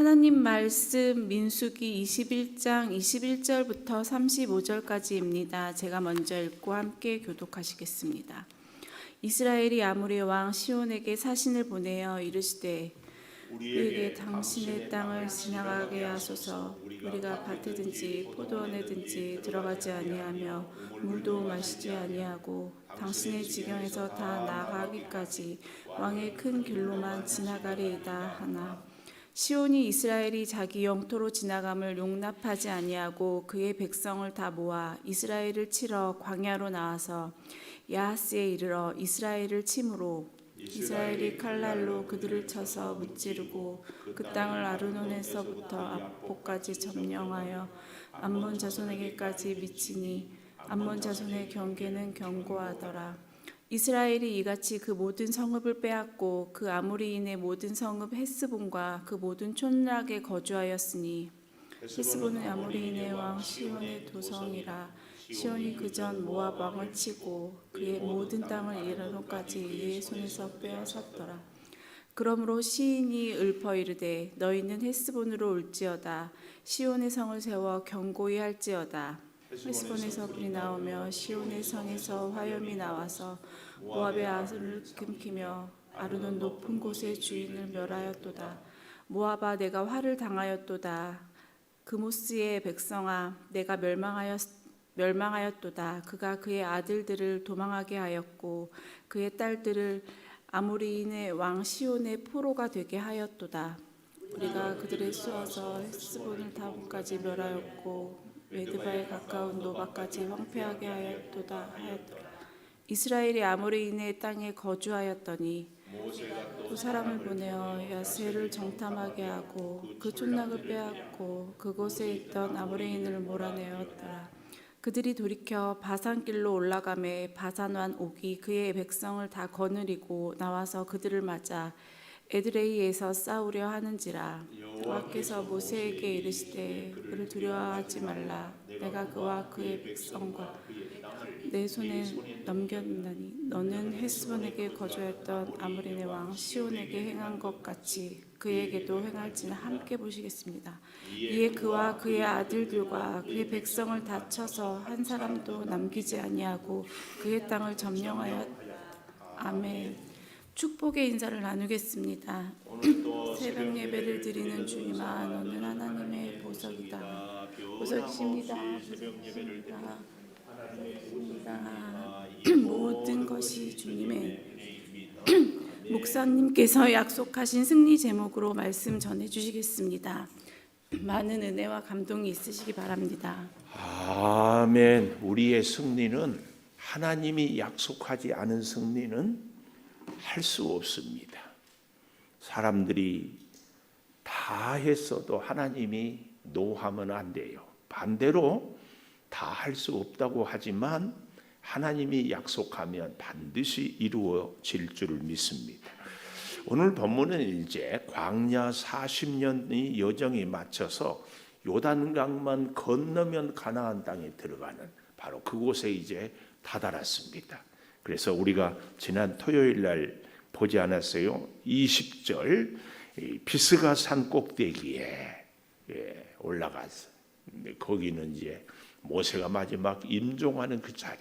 하나님 말씀 민수기 21장 21절부터 35절까지입니다. 제가 먼저 읽고 함께 교독하시겠습니다. 이스라엘이 아모리 왕 시온에게 사신을 보내어 이르시되 우리에게 당신의 땅을 지나가게 하소서. 우리가 밭에든지 포도원에든지 들어가지 아니하며 물도 마시지 아니하고 당신의 지경에서 다 나아가기까지 왕의 큰 길로만 지나가리이다 하나, 시온이 이스라엘이 자기 영토로 지나감을 용납하지 아니하고 그의 백성을 다 모아 이스라엘을 치러 광야로 나와서 야하스에 이르러 이스라엘을 치므로 이스라엘이 칼날로 그들을 쳐서 무찌르고 그 땅을 아르논에서부터 압포까지 점령하여 암몬 자손에게까지 미치니 암몬 자손의 경계는 견고하더라. 이스라엘이 이같이 그 모든 성읍을 빼앗고 그 아모리인의 모든 성읍 헤스본과 그 모든 촌락에 거주하였으니 헤스본은 아모리인의 왕 시온의 도성이라. 시온이 그전 모압 왕을 치고 그의 모든 땅을 이르노까지 이의 손에서 빼앗았더라. 그러므로 시인이 읊어 이르되 너희는 헤스본으로 올지어다. 시온의 성을 세워 견고히 할지어다. 헤스본에서 불이 나오며 시온의 성에서 화염이 나와서 모압의 아들을 금키며 아르논 높은 곳의 주인을 멸하였도다. 모압아, 내가 화를 당하였도다. 그모스의 백성아, 내가 멸망하였도다. 그가 그의 아들들을 도망하게 하였고 그의 딸들을 아모리인의 왕 시온의 포로가 되게 하였도다. 우리가 그들을 쏘아서 헤스본을 다본까지 멸하였고 메드바에 가까운 노바까지 황폐하게 하였도다 하였더라. 이스라엘이 아모리인의 땅에 거주하였더니 또 사람을 보내어 야세를 정탐하게 하고 그 촌락을 빼앗고 그곳에 있던 아모리인을 몰아내었더라. 그들이 돌이켜 바산길로 올라가매 바산왕 옥이 그의 백성을 다 거느리고 나와서 그들을 맞아 에드레이에서 싸우려 하는지라. 여호와께서 모세에게 이르시되 그를 두려워하지 말라. 내가 그와 그의 백성과 내 손에 넘겼나니 너는 헤스본에게 거주했던 아모리의 왕 시온에게 행한 것 같이 그에게도 행할지는 함께 보시겠습니다. 이에 그와 그의 아들들과 그의 백성을 다 쳐서 한 사람도 남기지 아니하고 그의 땅을 점령하였. 아멘. 축복의 인사를 나누겠습니다. 새벽 예배를 드리는 주님아, 너는 하나님의 보석이다. 보석이십니다. 모든 것이 주님의. 목사님께서 약속하신 승리 제목으로 말씀 전해주시겠습니다. 많은 은혜와 감동이 있으시기 바랍니다. 아멘. 우리의 승리는, 하나님이 약속하지 않은 승리는 할 수 없습니다. 사람들이 다 했어도 하나님이 노하면 안 돼요. 반대로 다 할 수 없다고 하지만 하나님이 약속하면 반드시 이루어질 줄 믿습니다. 오늘 본문은 이제 광야 40년의 여정이 마쳐서 요단강만 건너면 가나안 땅에 들어가는 바로 그곳에 이제 다다랐습니다. 그래서 우리가 지난 토요일 날 보지 않았어요? 20절 비스가 산 꼭대기에 올라가서 거기는 이제 모세가 마지막 임종하는 그 자리,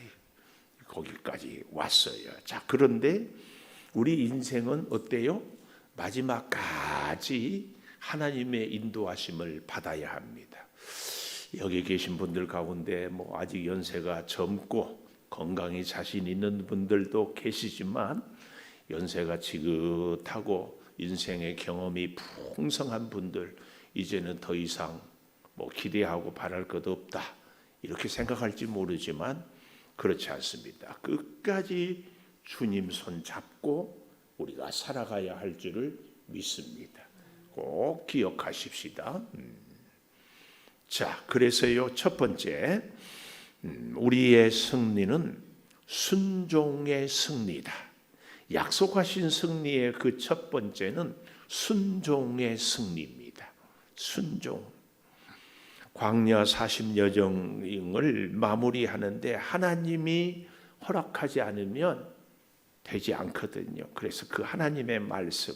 거기까지 왔어요. 자, 그런데 우리 인생은 어때요? 마지막까지 하나님의 인도하심을 받아야 합니다. 여기 계신 분들 가운데 아직 연세가 젊고 건강이 자신 있는 분들도 계시지만 연세가 지긋하고 인생의 경험이 풍성한 분들, 이제는 더 이상 기대하고 바랄 것 없다 이렇게 생각할지 모르지만 그렇지 않습니다. 끝까지 주님 손 잡고 우리가 살아가야 할 줄을 믿습니다. 꼭 기억하십시다. 자, 그래서요, 첫 번째, 우리의 승리는 순종의 승리다. 약속하신 승리의 그 첫 번째는 순종의 승리입니다. 순종. 광야 40여정을 마무리하는데 하나님이 허락하지 않으면 되지 않거든요. 그래서 그 하나님의 말씀,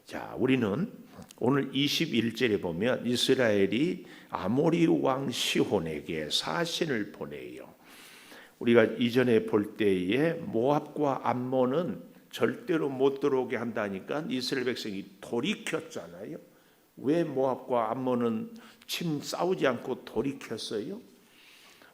자, 우리는 오늘 21절에 보면 이스라엘이 아모리 왕 시혼에게 사신을 보내요. 우리가 이전에 볼 때에 모압과 암몬은 절대로 못 들어오게 한다니까 이스라엘 백성이 돌이켰잖아요. 왜 모압과 암몬은 싸우지 않고 돌이켰어요?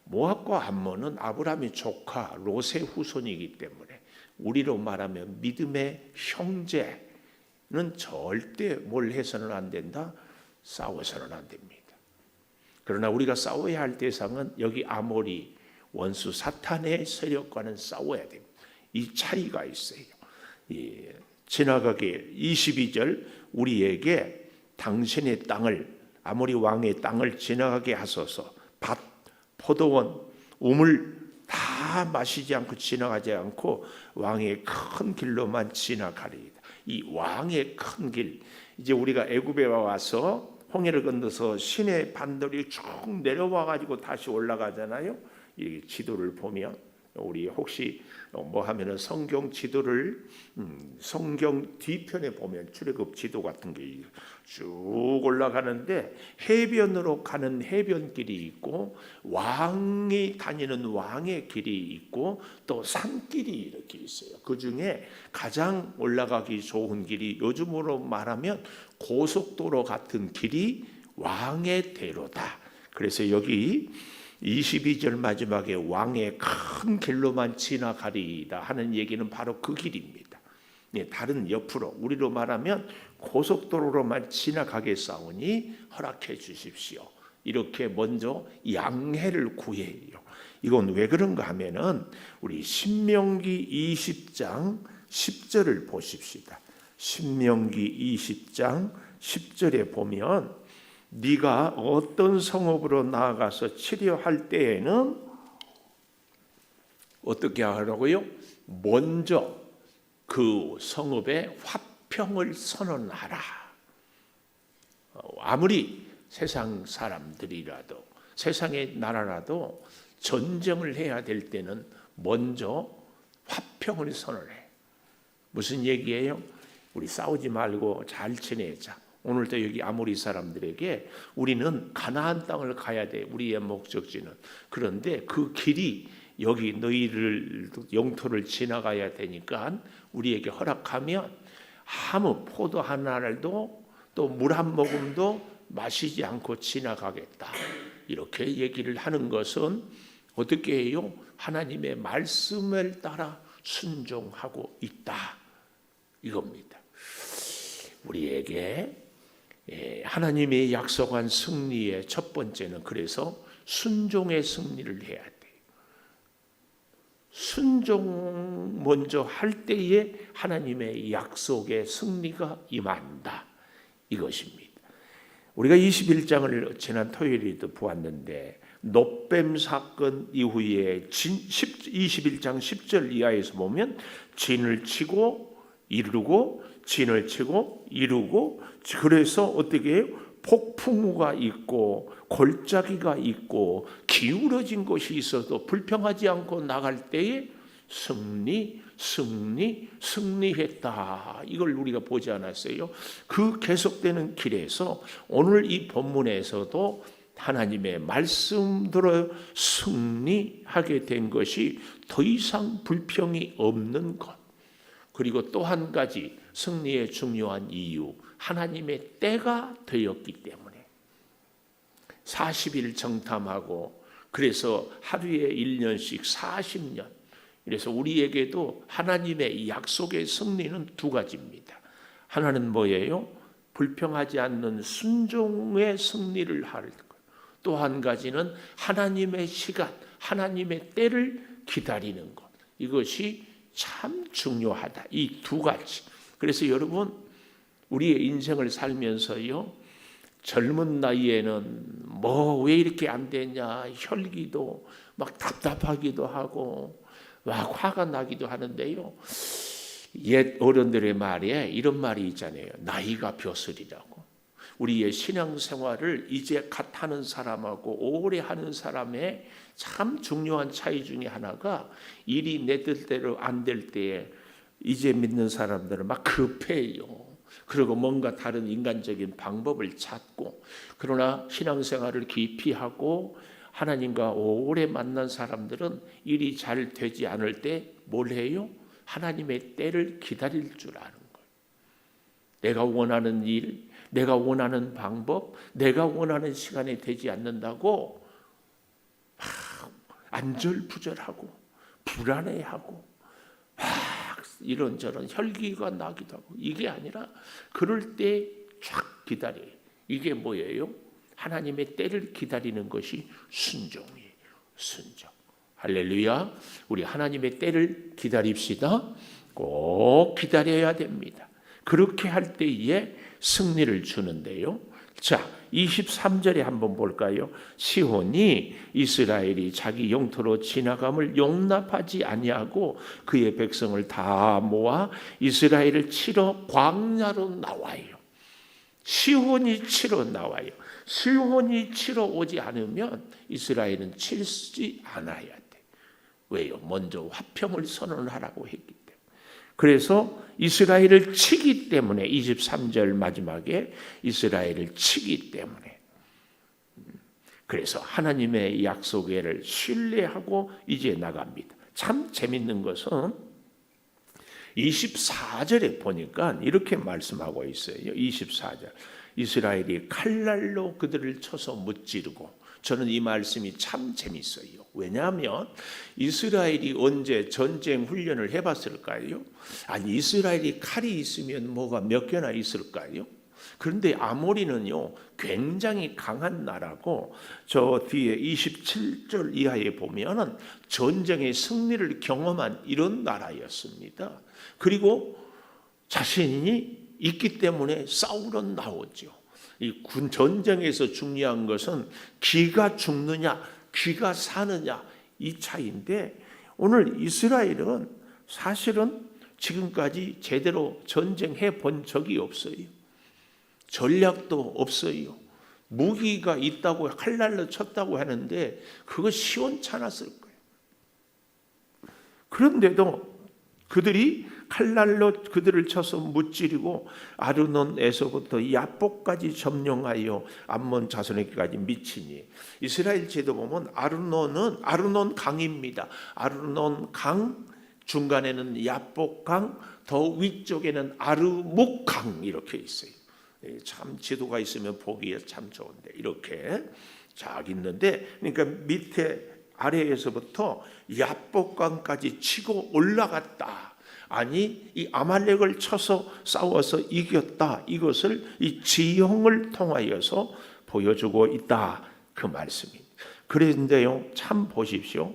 모압과 암몬은 아브라함의 조카 롯의 후손이기 때문에 우리로 말하면 믿음의 형제는 절대 뭘 해서는 안 된다? 싸워서는 안 됩니다. 그러나 우리가 싸워야 할 대상은 여기 아모리 원수 사탄의 세력과는 싸워야 됩니다. 이 차이가 있어요. 지나가게 22절 우리에게 당신의 땅을 아모리 왕의 땅을 지나가게 하소서. 밭, 포도원, 우물 다 마시지 않고 지나가지 않고 왕의 큰 길로만 지나가리이다. 이 왕의 큰 길, 이제 우리가 애굽에 와서 홍해를 건너서 시내 반도리 쭉 내려와 가지고 다시 올라가잖아요. 이 지도를 보면 우리 혹시 뭐 하면은 성경 지도를 성경 뒤편에 보면 출애굽 지도 같은 게 쭉 올라가는데 해변으로 가는 해변길이 있고 왕이 다니는 왕의 길이 있고 또 산길이 이렇게 있어요. 그 중에 가장 올라가기 좋은 길이 요즘으로 말하면 고속도로 같은 길이 왕의 대로다. 그래서 여기 22절 마지막에 왕의 큰 길로만 지나가리이다 하는 얘기는 바로 그 길입니다. 다른 옆으로 우리로 말하면 고속도로로만 지나가겠사오니 허락해 주십시오. 이렇게 먼저 양해를 구해요. 이건 왜 그런가 하면은 우리 신명기 20장 10절을 보십시다. 신명기 20장 10절에 보면 네가 어떤 성읍으로 나아가서 치료할 때에는 어떻게 하라고요? 먼저 그 성읍에 화평을 선언하라. 아무리 세상 사람들이라도 세상의 나라라도 전쟁을 해야 될 때는 먼저 화평을 선언해. 무슨 얘기예요? 우리 싸우지 말고 잘 지내자. 오늘도 여기 아모리 사람들에게 우리는 가나안 땅을 가야 돼. 우리의 목적지는. 그런데 그 길이 여기 너희를 영토를 지나가야 되니까 우리에게 허락하면 아무 포도 한 알도 또 물 한 모금도 마시지 않고 지나가겠다. 이렇게 얘기를 하는 것은 어떻게 해요? 하나님의 말씀을 따라 순종하고 있다. 이겁니다. 우리에게 하나님이 약속한 승리의 첫 번째는 그래서 순종의 승리를 해야 돼요. 순종 먼저 할 때에 하나님의 약속의 승리가 임한다. 이것입니다. 우리가 21장을 지난 토요일에도 보았는데 놋뱀 사건 이후에 21장 10절 이하에서 보면 진을 치고 이루고 진을 치고 이루고 그래서 어떻게 해요? 폭풍우가 있고 골짜기가 있고 기울어진 곳이 있어도 불평하지 않고 나갈 때에 승리했다. 이걸 우리가 보지 않았어요? 그 계속되는 길에서 오늘 이 본문에서도 하나님의 말씀대로 승리하게 된 것이 더 이상 불평이 없는 것. 그리고 또 한 가지 승리의 중요한 이유, 하나님의 때가 되었기 때문에 40일 정탐하고 그래서 하루에 1년씩 40년. 그래서 우리에게도 하나님의 약속의 승리는 두 가지입니다. 하나는 뭐예요? 불평하지 않는 순종의 승리를 할 것. 또 한 가지는 하나님의 시간, 하나님의 때를 기다리는 것. 이것이 참 중요하다. 이 두 가지. 그래서 여러분 우리의 인생을 살면서요. 젊은 나이에는 뭐 왜 이렇게 안 되냐 혈기도 막 답답하기도 하고 막 화가 나기도 하는데요. 옛 어른들의 말에 이런 말이 있잖아요. 나이가 벼슬이라고. 우리의 신앙생활을 이제 갓 하는 사람하고 오래 하는 사람의 참 중요한 차이 중에 하나가 일이 내 뜻대로 안 될 때에 이제 믿는 사람들은 막 급해요. 그리고 뭔가 다른 인간적인 방법을 찾고, 그러나 신앙생활을 깊이 하고 하나님과 오래 만난 사람들은 일이 잘 되지 않을 때 뭘 해요? 하나님의 때를 기다릴 줄 아는 거예요. 내가 원하는 일, 내가 원하는 방법, 내가 원하는 시간에 되지 않는다고 안절부절하고 불안해하고 이런저런 혈기가 나기도 하고, 이게 아니라 그럴 때 쫙 기다려요. 이게 뭐예요? 하나님의 때를 기다리는 것이 순종이에요. 순종. 할렐루야. 우리 하나님의 때를 기다립시다. 꼭 기다려야 됩니다. 그렇게 할 때에 승리를 주는데요. 자, 23절에 한번 볼까요? 시혼이 이스라엘이 자기 영토로 지나감을 용납하지 아니하고 그의 백성을 다 모아 이스라엘을 치러 광야로 나와요. 시혼이 치러 나와요. 시혼이 치러 오지 않으면 이스라엘은 치지 않아야 돼. 왜요? 먼저 화평을 선언하라고 했기 때문에. 그래서 이스라엘을 치기 때문에 23절 마지막에 이스라엘을 치기 때문에, 그래서 하나님의 약속을 신뢰하고 이제 나갑니다. 참 재밌는 것은 24절에 보니까 이렇게 말씀하고 있어요. 24절. 이스라엘이 칼날로 그들을 쳐서 무찌르고. 저는 이 말씀이 참 재밌어요. 왜냐하면 이스라엘이 언제 전쟁 훈련을 해봤을까요? 아니, 이스라엘이 칼이 있으면 뭐가 몇 개나 있을까요? 그런데 아모리는요, 굉장히 강한 나라고, 저 뒤에 27절 이하에 보면은 전쟁의 승리를 경험한 이런 나라였습니다. 그리고 자신이 있기 때문에 싸우러 나오죠. 이 군 전쟁에서 중요한 것은 기가 죽느냐, 기가 사느냐, 이 차이인데, 오늘 이스라엘은 사실은 지금까지 제대로 전쟁해 본 적이 없어요. 전략도 없어요. 무기가 있다고 칼날로 쳤다고 하는데 그거 시원찮았을 거예요. 그런데도 그들이 칼날로 그들을 쳐서 무찌르고 아르논에서부터 야복까지 점령하여 암몬 자손에게까지 미치니, 이스라엘 제도 보면 아르논 강입니다. 아르논 강, 중간에는 야복강, 더 위쪽에는 아르묵강 이렇게 있어요. 참 지도가 있으면 보기에 참 좋은데 이렇게 쫙 있는데, 그러니까 밑에 아래에서부터 야복강까지 치고 올라갔다. 아니, 이 아말렉을 쳐서 싸워서 이겼다. 이것을 이 지형을 통하여서 보여주고 있다. 그 말씀입니다. 그런데요, 참 보십시오.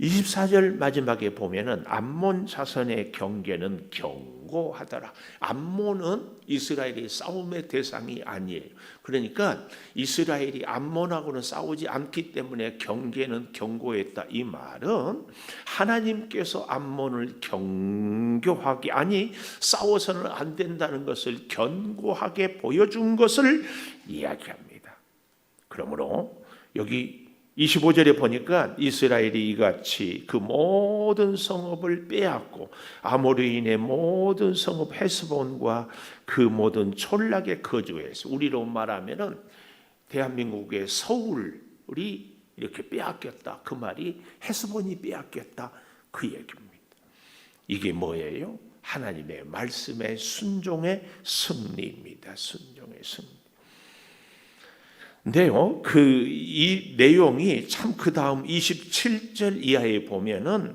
24절 마지막에 보면은 암몬 자손의 경계는 견고하더라. 암몬은 이스라엘의 싸움의 대상이 아니에요. 그러니까 이스라엘이 암몬하고는 싸우지 않기 때문에 경계는 견고했다. 이 말은 하나님께서 암몬을 견고하게, 아니 싸워서는 안 된다는 것을 견고하게 보여준 것을 이야기합니다. 그러므로 여기 25절에 보니까 이스라엘이 이같이 그 모든 성읍을 빼앗고 아모리인의 모든 성읍 헤스본과 그 모든 촌락에 거주해서, 우리로 말하면은 대한민국의 서울이 이렇게 빼앗겼다. 그 말이 헤스본이 빼앗겼다. 그 얘기입니다. 이게 뭐예요? 하나님의 말씀의 순종의 승리입니다. 순종의 승리. 근데요, 이 내용이 참 그 다음 27절 이하에 보면은,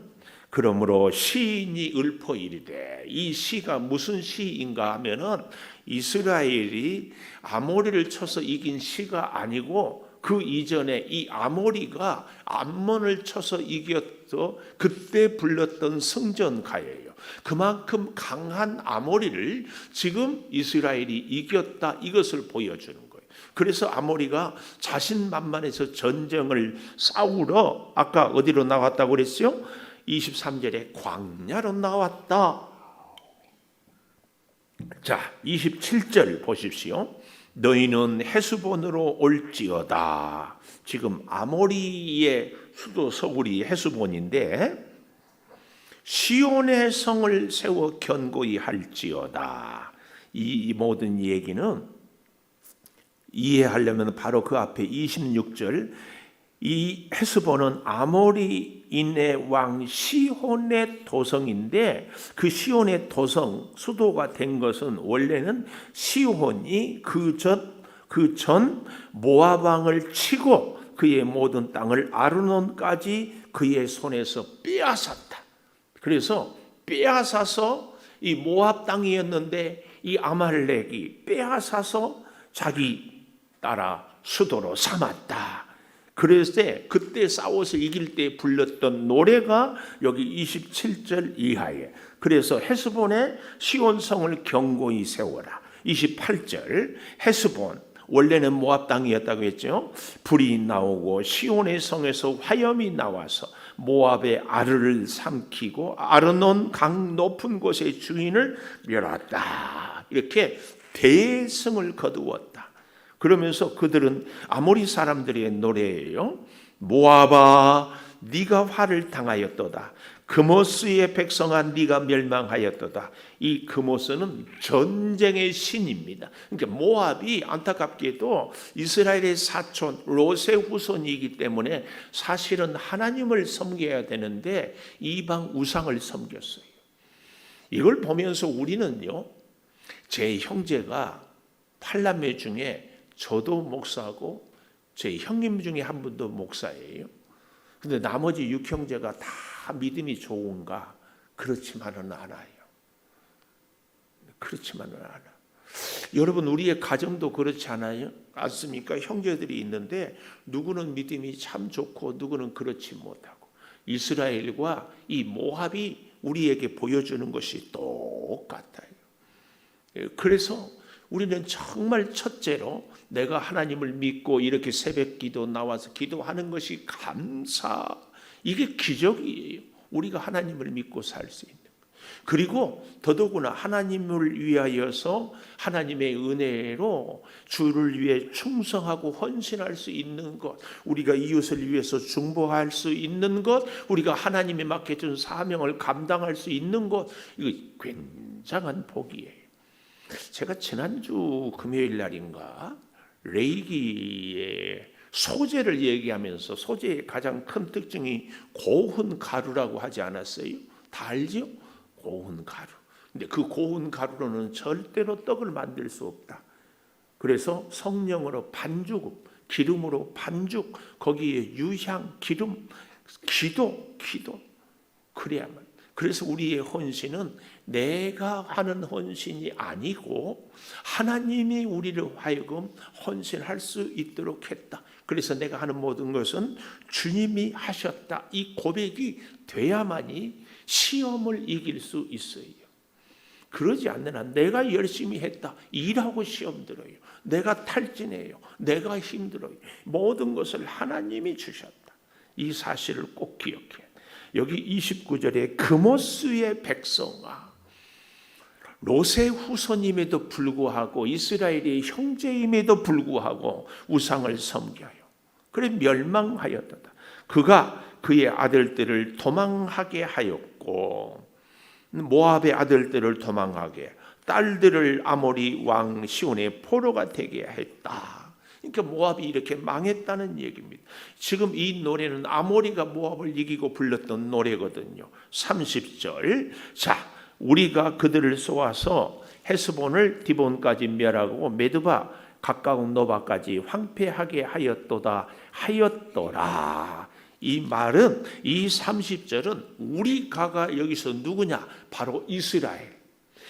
그러므로 시인이 읊어 이르되, 이 시가 무슨 시인가 하면은 이스라엘이 아모리를 쳐서 이긴 시가 아니고 그 이전에 이 아모리가 암몬을 쳐서 이겼어 그때 불렀던 성전가예요. 그만큼 강한 아모리를 지금 이스라엘이 이겼다, 이것을 보여주는 거예요. 그래서 아모리가 자신만만해서 전쟁을 싸우러 아까 어디로 나왔다고 그랬어요? 23절에 광야로 나왔다. 자, 27절 보십시오. 너희는 헤스본으로 올지어다. 지금 아모리의 수도 서울이 헤스본인데, 시온의 성을 세워 견고히 할지어다. 이 모든 얘기는 이해하려면 바로 그 앞에 26절, 이 헤스본은 아모리인의 왕 시혼의 도성인데, 그 시혼의 도성 수도가 된 것은 원래는 시혼이 그 전 모압 왕을 치고 그의 모든 땅을 아르논까지 그의 손에서 빼앗았다. 그래서 빼앗아서 이 모압 땅이었는데 이 아말렉이 빼앗아서 자기 나라 수도로 삼았다. 그래서 그때 싸워서 이길 때 불렀던 노래가 여기 27절 이하에, 그래서 헤스본의 시온성을 견고히 세워라. 28절, 헤스본 원래는 모압 땅이었다고 했죠. 불이 나오고 시온의 성에서 화염이 나와서 모압의 아르를 삼키고 아르논 강 높은 곳의 주인을 멸했다. 이렇게 대승을 거두었다. 그러면서 그들은 아모리 사람들의 노래예요. 모압아, 네가 화를 당하였도다. 그모스의 백성아, 네가 멸망하였도다. 이 그모스는 전쟁의 신입니다. 그러니까 모압이 안타깝게도 이스라엘의 사촌 롯의 후손이기 때문에 사실은 하나님을 섬겨야 되는데 이방 우상을 섬겼어요. 이걸 보면서 우리는요, 제 형제가 8남매 중에 저도 목사고 제 형님 중에 한 분도 목사예요. 근데 나머지 6형제가 다 믿음이 좋은가? 그렇지만은 않아요. 그렇지만은 않아. 여러분, 우리의 가정도 그렇지 않아요? 않습니까? 형제들이 있는데 누구는 믿음이 참 좋고 누구는 그렇지 못하고. 이스라엘과 이 모압이 우리에게 보여주는 것이 똑같아요. 그래서 우리는 정말 첫째로 내가 하나님을 믿고 이렇게 새벽기도 나와서 기도하는 것이 감사, 이게 기적이에요. 우리가 하나님을 믿고 살 수 있는 것. 그리고 더더구나 하나님을 위하여서 하나님의 은혜로 주를 위해 충성하고 헌신할 수 있는 것, 우리가 이웃을 위해서 중보할 수 있는 것, 우리가 하나님이 맡겨준 사명을 감당할 수 있는 것, 이거 굉장한 복이에요. 제가 지난주 금요일 날인가 레이기의 소재를 얘기하면서 소재의 가장 큰 특징이 고운 가루라고 하지 않았어요? 다 알죠? 고운 가루. 근데 그 고운 가루로는 절대로 떡을 만들 수 없다. 그래서 성령으로 반죽, 기름으로 반죽, 거기에 유향, 기름, 기도. 그래야만. 그래서 우리의 헌신은 내가 하는 헌신이 아니고 하나님이 우리를 하여금 헌신할 수 있도록 했다. 그래서 내가 하는 모든 것은 주님이 하셨다. 이 고백이 돼야만이 시험을 이길 수 있어요. 그러지 않는 한 내가 열심히 했다. 일하고 시험 들어요. 내가 탈진해요. 내가 힘들어요. 모든 것을 하나님이 주셨다. 이 사실을 꼭 기억해. 여기 29절에 그모스의 백성아, 롯의 후손임에도 불구하고 이스라엘의 형제임에도 불구하고 우상을 섬겨요. 그래 멸망하였다. 그가 그의 아들들을 도망하게 하였고 모압의 아들들을 도망하게, 딸들을 아모리 왕 시온의 포로가 되게 했다. 그러니까 모압이 이렇게 망했다는 얘기입니다. 지금 이 노래는 아모리가 모압을 이기고 불렀던 노래거든요. 30절. 자, 우리가 그들을 쏘아서 헤스본을 디본까지 멸하고 메드바 가까운 노바까지 황폐하게 하였도다 하였더라. 이 말은, 이 30절은 우리가가 여기서 누구냐? 바로 이스라엘.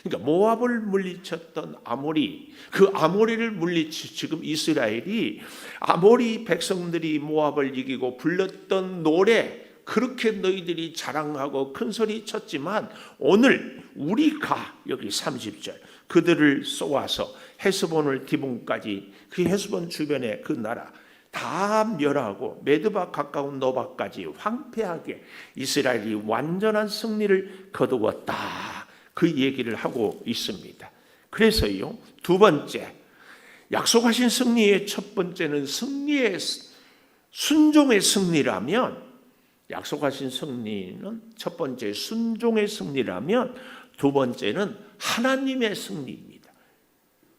그러니까 모압을 물리쳤던 아모리, 그 아모리를 물리치 지금 이스라엘이 아모리 백성들이 모압을 이기고 불렀던 노래, 그렇게 너희들이 자랑하고 큰 소리 쳤지만 오늘 우리가 여기 30절 그들을 쏘아서 헤스본을 디본까지, 그 헤스본 주변의 그 나라 다 멸하고 메드바 가까운 노바까지 황폐하게 이스라엘이 완전한 승리를 거두었다. 그 얘기를 하고 있습니다. 그래서요, 두 번째, 약속하신 승리의 첫 번째는 승리의 순종의 승리라면, 약속하신 승리는 첫 번째 순종의 승리라면 두 번째는 하나님의 승리입니다.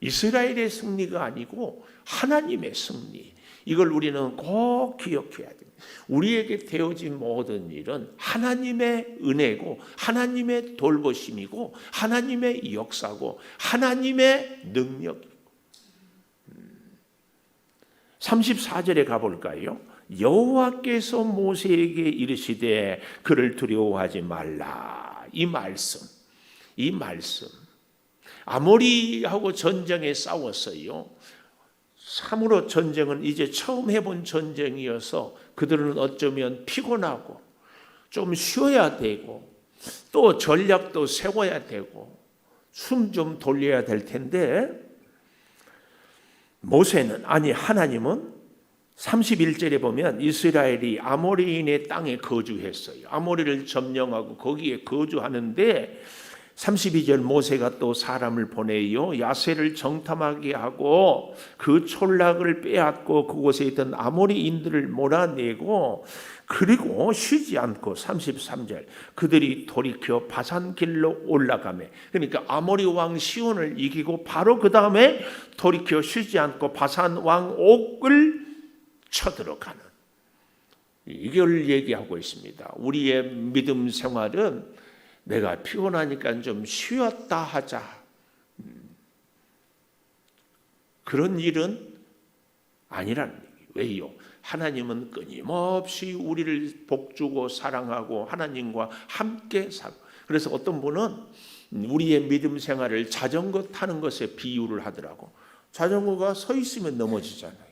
이스라엘의 승리가 아니고 하나님의 승리. 이걸 우리는 꼭 기억해야 됩니다. 우리에게 되어진 모든 일은 하나님의 은혜고 하나님의 돌보심이고 하나님의 역사고 하나님의 능력이고. 34절에 가볼까요? 여호와께서 모세에게 이르시되 그를 두려워하지 말라. 이 말씀 아모리하고 전쟁에 싸웠어요. 참으로 전쟁은 이제 처음 해본 전쟁이어서 그들은 어쩌면 피곤하고 좀 쉬어야 되고 또 전략도 세워야 되고 숨 좀 돌려야 될 텐데 하나님은 31절에 보면 이스라엘이 아모리인의 땅에 거주했어요. 아모리를 점령하고 거기에 거주하는데 32절 모세가 또 사람을 보내요. 야세를 정탐하게 하고 그 촌락을 빼앗고 그곳에 있던 아모리인들을 몰아내고 그리고 쉬지 않고 33절 그들이 돌이켜 바산길로 올라가매. 그러니까 아모리 왕 시온을 이기고 바로 그 다음에 돌이켜 쉬지 않고 바산 왕 옥을 쳐들어가는, 이걸 얘기하고 있습니다. 우리의 믿음 생활은 내가 피곤하니까 좀 쉬었다 하자, 그런 일은 아니라는 얘기예요. 왜요? 하나님은 끊임없이 우리를 복주고 사랑하고 하나님과 함께 살고, 그래서 어떤 분은 우리의 믿음 생활을 자전거 타는 것에 비유를 하더라고. 자전거가 서 있으면 넘어지잖아요.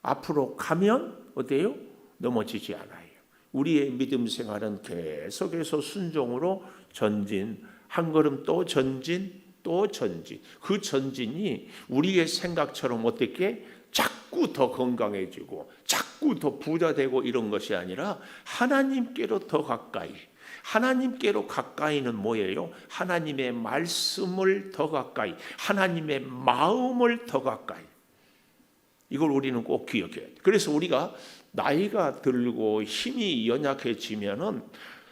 앞으로 가면 어때요? 넘어지지 않아요. 우리의 믿음 생활은 계속해서 순종으로 전진, 한 걸음 또 전진, 또 전진. 그 전진이 우리의 생각처럼 어떻게 자꾸 더 건강해지고 자꾸 더 부자 되고 이런 것이 아니라 하나님께로 더 가까이. 하나님께로 가까이는 뭐예요? 하나님의 말씀을 더 가까이, 하나님의 마음을 더 가까이. 이걸 우리는 꼭 기억해야 돼요. 그래서 우리가 나이가 들고 힘이 연약해지면은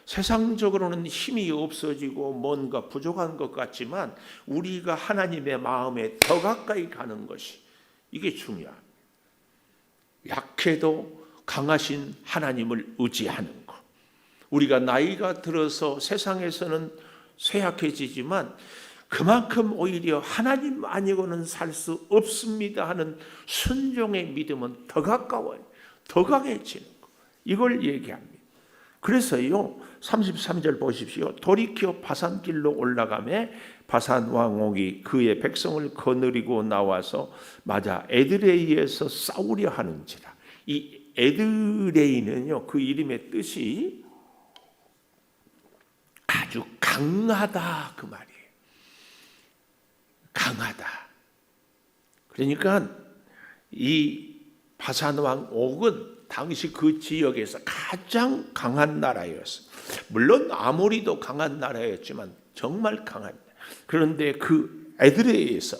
세상적으로는 힘이 없어지고 뭔가 부족한 것 같지만 우리가 하나님의 마음에 더 가까이 가는 것이, 이게 중요합니다. 약해도 강하신 하나님을 의지하는 것. 우리가 나이가 들어서 세상에서는 쇠약해지지만 그만큼 오히려 하나님 아니고는 살 수 없습니다 하는 순종의 믿음은 더 가까워요. 더 강해지는 것. 이걸 얘기합니다. 그래서요 33절 보십시오. 돌이켜 바산길로 올라가매 바산 왕 옥이 그의 백성을 거느리고 나와서 맞아 에드레이에서 싸우려 하는지라. 이 에드레이는요 그 이름의 뜻이 아주 강하다 그 말이에요. 강하다. 그러니까 이 바산 왕 옥은 당시 그 지역에서 가장 강한 나라였어요. 물론 아모리도 강한 나라였지만 정말 강한. 그런데 그 에드레이에서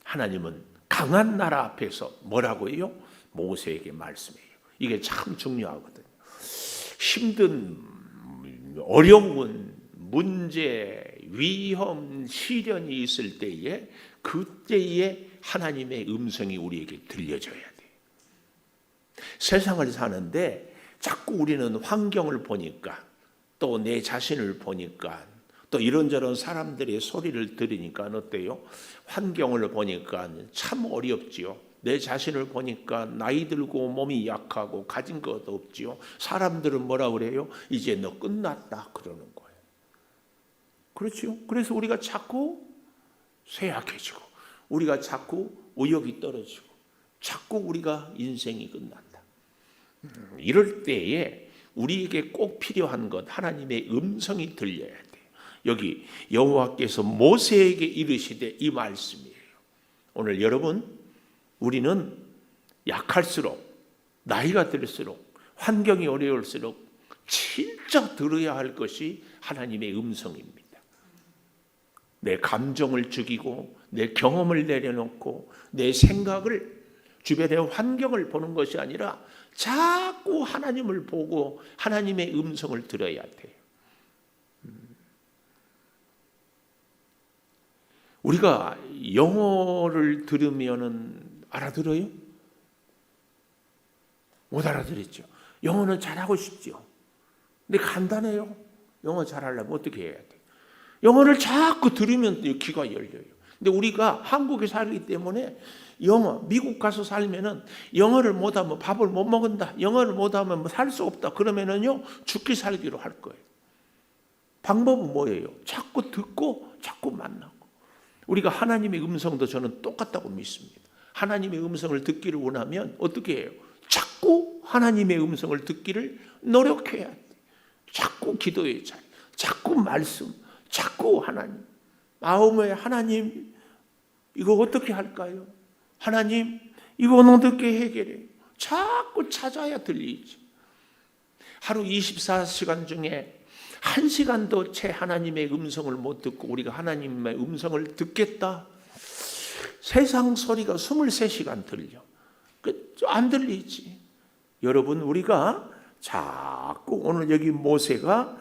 하나님은 강한 나라 앞에서 뭐라고 해요? 모세에게 말씀해요. 이게 참 중요하거든요. 힘든 어려운 문제, 위험, 시련이 있을 때에 그때에 하나님의 음성이 우리에게 들려져야 돼요. 세상을 사는데 자꾸 우리는 환경을 보니까 또 내 자신을 보니까 또 이런저런 사람들의 소리를 들으니까 어때요? 환경을 보니까 참 어렵지요. 내 자신을 보니까 나이 들고 몸이 약하고 가진 것도 없지요. 사람들은 뭐라 그래요? 이제 너 끝났다 그러는 거예요. 그렇죠? 그래서 우리가 자꾸 쇠약해지고 우리가 자꾸 의욕이 떨어지고 자꾸 우리가 인생이 끝난다. 이럴 때에 우리에게 꼭 필요한 것 하나님의 음성이 들려야 돼요. 여기 여호와께서 모세에게 이르시되 이 말씀이에요. 오늘 여러분 우리는 약할수록 나이가 들수록 환경이 어려울수록 진짜 들어야 할 것이 하나님의 음성입니다. 내 감정을 죽이고 내 경험을 내려놓고 내 생각을 주변의 환경을 보는 것이 아니라 자꾸 하나님을 보고 하나님의 음성을 들어야 돼요. 우리가 영어를 들으면은 알아들어요? 못 알아들었죠. 영어는 잘하고 싶죠. 근데 간단해요. 영어 잘하려면 어떻게 해야 돼? 영어를 자꾸 들으면 귀가 열려요. 근데 우리가 한국에 살기 때문에 영어, 미국 가서 살면은 영어를 못하면 밥을 못 먹는다. 영어를 못하면 뭐 살 수 없다. 그러면은요, 죽기 살기로 할 거예요. 방법은 뭐예요? 자꾸 듣고 자꾸 만나고. 우리가 하나님의 음성도 저는 똑같다고 믿습니다. 하나님의 음성을 듣기를 원하면 어떻게 해요? 자꾸 하나님의 음성을 듣기를 노력해야 돼. 자꾸 기도의 자리, 자꾸 말씀, 자꾸 하나님. 마음에 하나님, 이거 어떻게 할까요? 하나님, 이거는 어떻게 해결해요? 자꾸 찾아야 들리지. 하루 24시간 중에 1시간도 채 하나님의 음성을 못 듣고 우리가 하나님의 음성을 듣겠다. 세상 소리가 23시간 들려. 안 들리지. 여러분, 우리가 자꾸 오늘 여기 모세가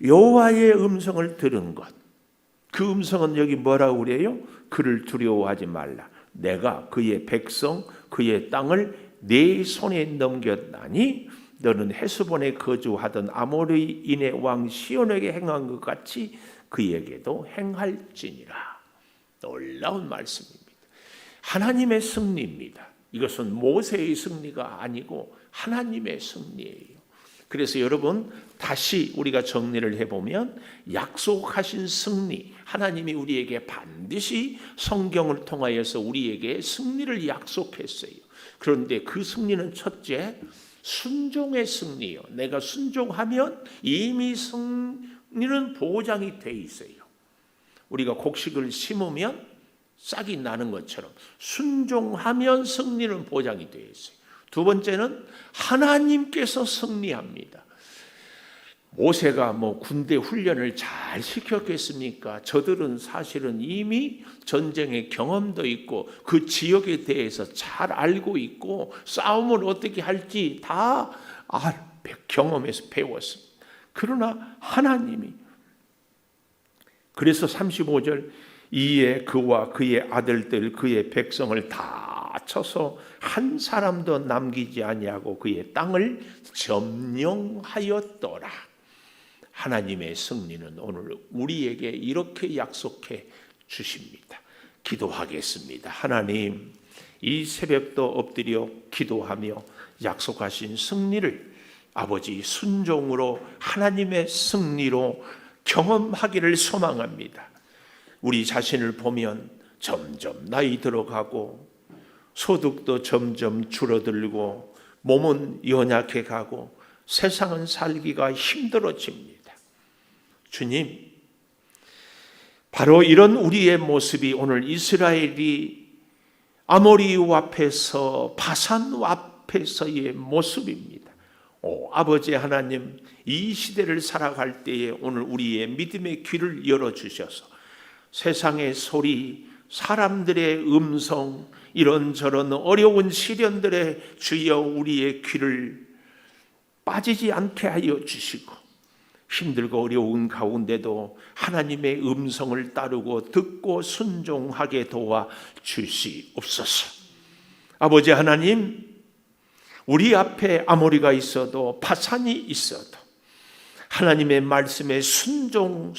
여호와의 음성을 들은 것. 그 음성은 여기 뭐라고 그래요? 그를 두려워하지 말라. 내가 그의 백성, 그의 땅을 네 손에 넘겼나니 너는 헤스본에 거주하던 아모리인의 왕 시온에게 행한 것 같이 그에게도 행할지니라. 놀라운 말씀입니다. 하나님의 승리입니다. 이것은 모세의 승리가 아니고 하나님의 승리예요. 그래서 여러분, 다시 우리가 정리를 해보면 약속하신 승리, 하나님이 우리에게 반드시 성경을 통하여서 우리에게 승리를 약속했어요. 그런데 그 승리는 첫째, 순종의 승리요. 내가 순종하면 이미 승리는 보장이 돼 있어요. 우리가 곡식을 심으면 싹이 나는 것처럼 순종하면 승리는 보장이 되어 있어요. 두 번째는 하나님께서 승리합니다. 모세가 군대 훈련을 잘 시켰겠습니까? 저들은 사실은 이미 전쟁의 경험도 있고 그 지역에 대해서 잘 알고 있고 싸움을 어떻게 할지 다 경험해서 배웠습니다. 그러나 하나님이, 그래서 35절, 이에 그와 그의 아들들 그의 백성을 다 쳐서 한 사람도 남기지 아니하고 그의 땅을 점령하였더라. 하나님의 승리는 오늘 우리에게 이렇게 약속해 주십니다. 기도하겠습니다. 하나님, 이 새벽도 엎드려 기도하며 약속하신 승리를 아버지 순종으로 하나님의 승리로 경험하기를 소망합니다. 우리 자신을 보면 점점 나이 들어가고 소득도 점점 줄어들고 몸은 연약해 가고 세상은 살기가 힘들어집니다. 주님, 바로 이런 우리의 모습이 오늘 이스라엘이 아모리 앞에서 바산 앞에서의 모습입니다. 아버지 하나님, 이 시대를 살아갈 때에 오늘 우리의 믿음의 귀를 열어주셔서 세상의 소리, 사람들의 음성, 이런저런 어려운 시련들의 주여 우리의 귀를 빠지지 않게 하여 주시고 힘들고 어려운 가운데도 하나님의 음성을 따르고 듣고 순종하게 도와 주시옵소서. 아버지 하나님, 우리 앞에 아모리가 있어도 바산이 있어도 하나님의 말씀에 순종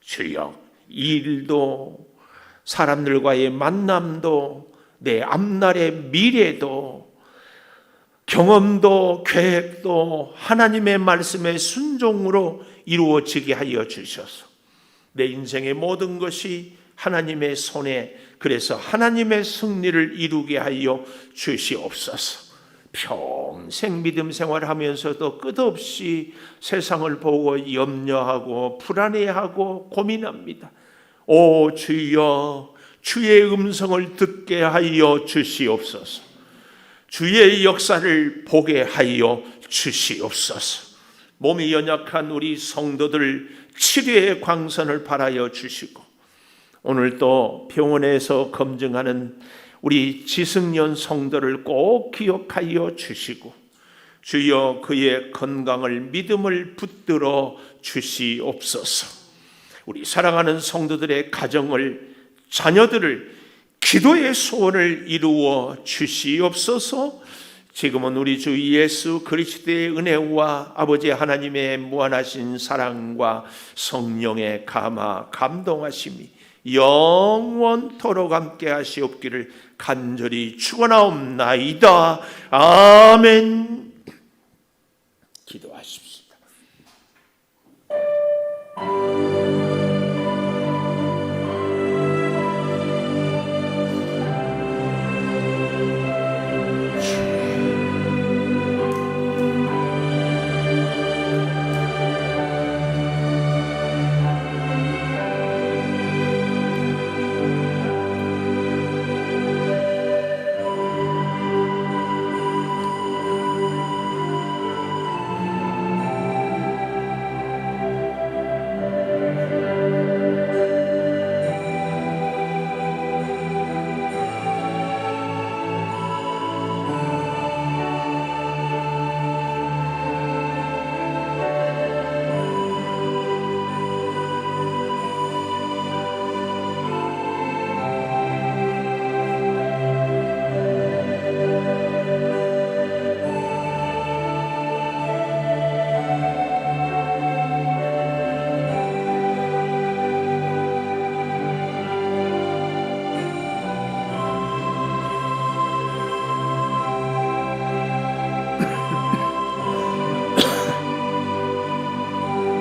주여, 이 일도 사람들과의 만남도 내 앞날의 미래도 경험도 계획도 하나님의 말씀의 순종으로 이루어지게 하여 주셔서 내 인생의 모든 것이 하나님의 손에, 그래서 하나님의 승리를 이루게 하여 주시옵소서. 평생 믿음 생활하면서도 끝없이 세상을 보고 염려하고 불안해하고 고민합니다. 오 주여, 주의 음성을 듣게 하여 주시옵소서. 주의 역사를 보게 하여 주시옵소서. 몸이 연약한 우리 성도들 치료의 광선을 발하여 주시고 오늘 또 병원에서 검증하는 우리 지승년 성도를 꼭 기억하여 주시고 주여 그의 건강을 믿음을 붙들어 주시옵소서. 우리 사랑하는 성도들의 가정을, 자녀들을, 기도의 소원을 이루어 주시옵소서. 지금은 우리 주 예수 그리스도의 은혜와 아버지 하나님의 무한하신 사랑과 성령의 감화 감동하심이 영원토록 함께 하시옵기를 간절히 축원하옵나이다. 아멘. 기도하십시다.